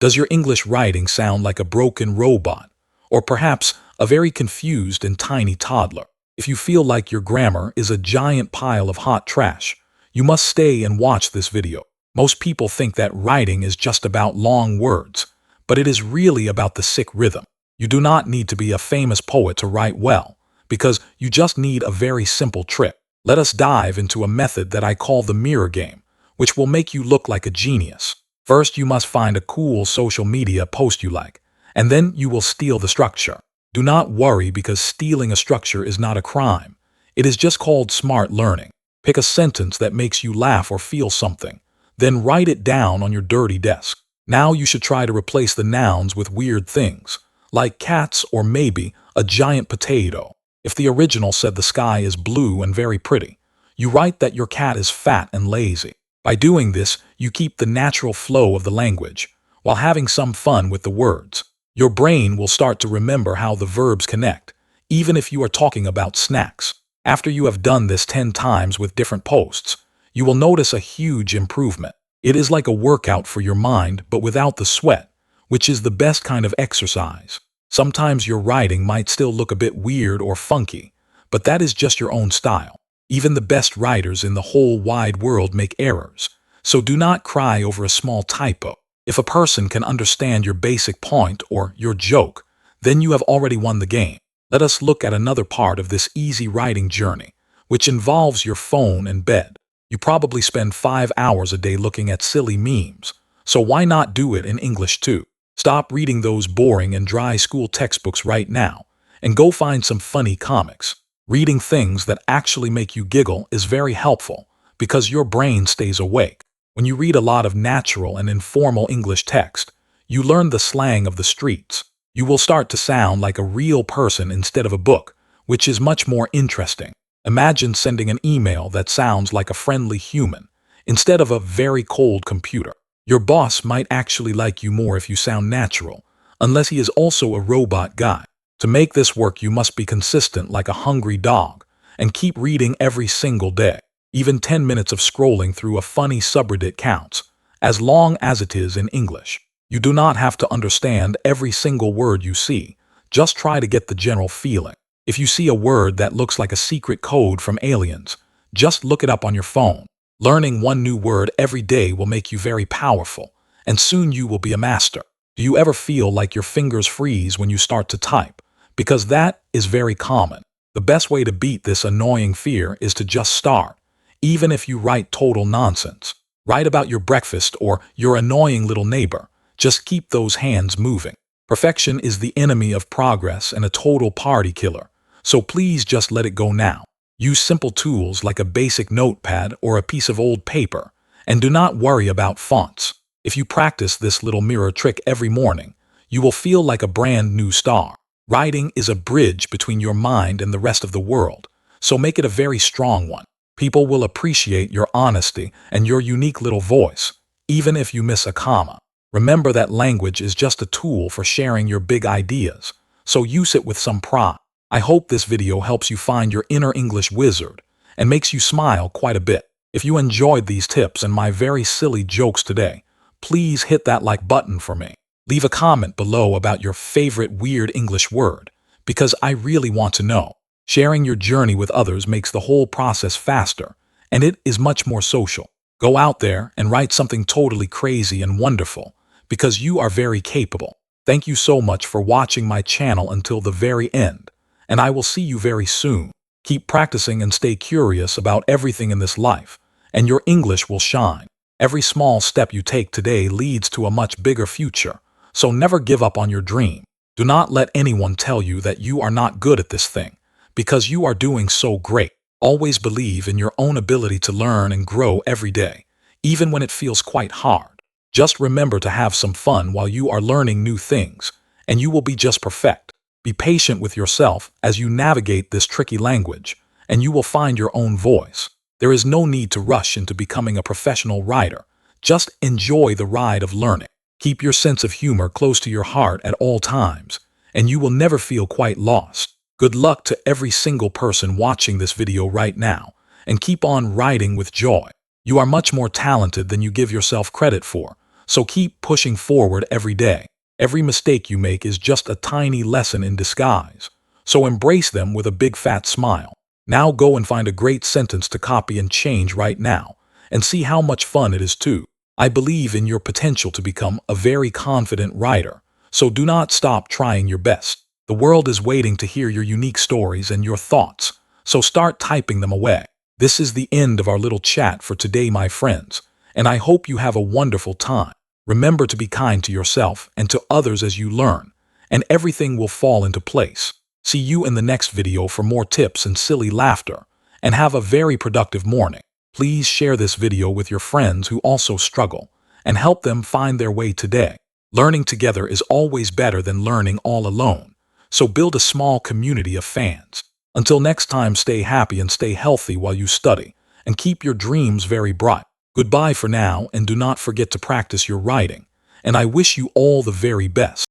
Does your English writing sound like a broken robot? Or perhaps a very confused and tiny toddler? If you feel like your grammar is a giant pile of hot trash, you must stay and watch this video. Most people think that writing is just about long words, but it is really about the sick rhythm. You do not need to be a famous poet to write well, because you just need a very simple trick. Let us dive into a method that I call the mirror game, which will make you look like a genius. First, you must find a cool social media post you like, and then you will steal the structure. Do not worry, because stealing a structure is not a crime. It is just called smart learning. Pick a sentence that makes you laugh or feel something, then write it down on your dirty desk. Now you should try to replace the nouns with weird things, like cats or maybe a giant potato. If the original said the sky is blue and very pretty, you write that your cat is fat and lazy. By doing this, you keep the natural flow of the language, while having some fun with the words. Your brain will start to remember how the verbs connect, even if you are talking about snacks. After you have done this 10 times with different posts, you will notice a huge improvement. It is like a workout for your mind, but without the sweat, which is the best kind of exercise. Sometimes your writing might still look a bit weird or funky, but that is just your own style. Even the best writers in the whole wide world make errors, so do not cry over a small typo. If a person can understand your basic point or your joke, then you have already won the game. Let us look at another part of this easy writing journey, which involves your phone and bed. You probably spend 5 hours a day looking at silly memes, so why not do it in English too? Stop reading those boring and dry school textbooks right now, and go find some funny comics. Reading things that actually make you giggle is very helpful, because your brain stays awake. When you read a lot of natural and informal English text, you learn the slang of the streets. You will start to sound like a real person instead of a book, which is much more interesting. Imagine sending an email that sounds like a friendly human, instead of a very cold computer. Your boss might actually like you more if you sound natural, unless he is also a robot guy. To make this work, you must be consistent like a hungry dog, and keep reading every single day. Even 10 minutes of scrolling through a funny subreddit counts, as long as it is in English. You do not have to understand every single word you see, just try to get the general feeling. If you see a word that looks like a secret code from aliens, just look it up on your phone. Learning one new word every day will make you very powerful, and soon you will be a master. Do you ever feel like your fingers freeze when you start to type? Because that is very common. The best way to beat this annoying fear is to just start, even if you write total nonsense. Write about your breakfast or your annoying little neighbor. Just keep those hands moving. Perfection is the enemy of progress and a total party killer, so please just let it go now. Use simple tools like a basic notepad or a piece of old paper, and do not worry about fonts. If you practice this little mirror trick every morning, you will feel like a brand new star. Writing is a bridge between your mind and the rest of the world, so make it a very strong one. People will appreciate your honesty and your unique little voice, even if you miss a comma. Remember that language is just a tool for sharing your big ideas, so use it with some pride. I hope this video helps you find your inner English wizard and makes you smile quite a bit. If you enjoyed these tips and my very silly jokes today, please hit that like button for me. Leave a comment below about your favorite weird English word, because I really want to know. Sharing your journey with others makes the whole process faster, and it is much more social. Go out there and write something totally crazy and wonderful, because you are very capable. Thank you so much for watching my channel until the very end, and I will see you very soon. Keep practicing and stay curious about everything in this life, and your English will shine. Every small step you take today leads to a much bigger future, so never give up on your dream. Do not let anyone tell you that you are not good at this thing, because you are doing so great. Always believe in your own ability to learn and grow every day, even when it feels quite hard. Just remember to have some fun while you are learning new things, and you will be just perfect. Be patient with yourself as you navigate this tricky language, and you will find your own voice. There is no need to rush into becoming a professional writer. Just enjoy the ride of learning. Keep your sense of humor close to your heart at all times, and you will never feel quite lost. Good luck to every single person watching this video right now, and keep on writing with joy. You are much more talented than you give yourself credit for, So keep pushing forward every day. Every mistake you make is just a tiny lesson in disguise. So embrace them with a big fat smile. Now go and find a great sentence to copy and change right now, and see how much fun it is too. I believe in your potential to become a very confident writer, so do not stop trying your best. The world is waiting to hear your unique stories and your thoughts, so start typing them away. This is the end of our little chat for today, my friends, and I hope you have a wonderful time. Remember to be kind to yourself and to others as you learn, and everything will fall into place. See you in the next video for more tips and silly laughter, and have a very productive morning. Please share this video with your friends who also struggle, and help them find their way today. Learning together is always better than learning all alone, so build a small community of fans. Until next time, stay happy and stay healthy while you study, and keep your dreams very bright. Goodbye for now, and do not forget to practice your writing, and I wish you all the very best.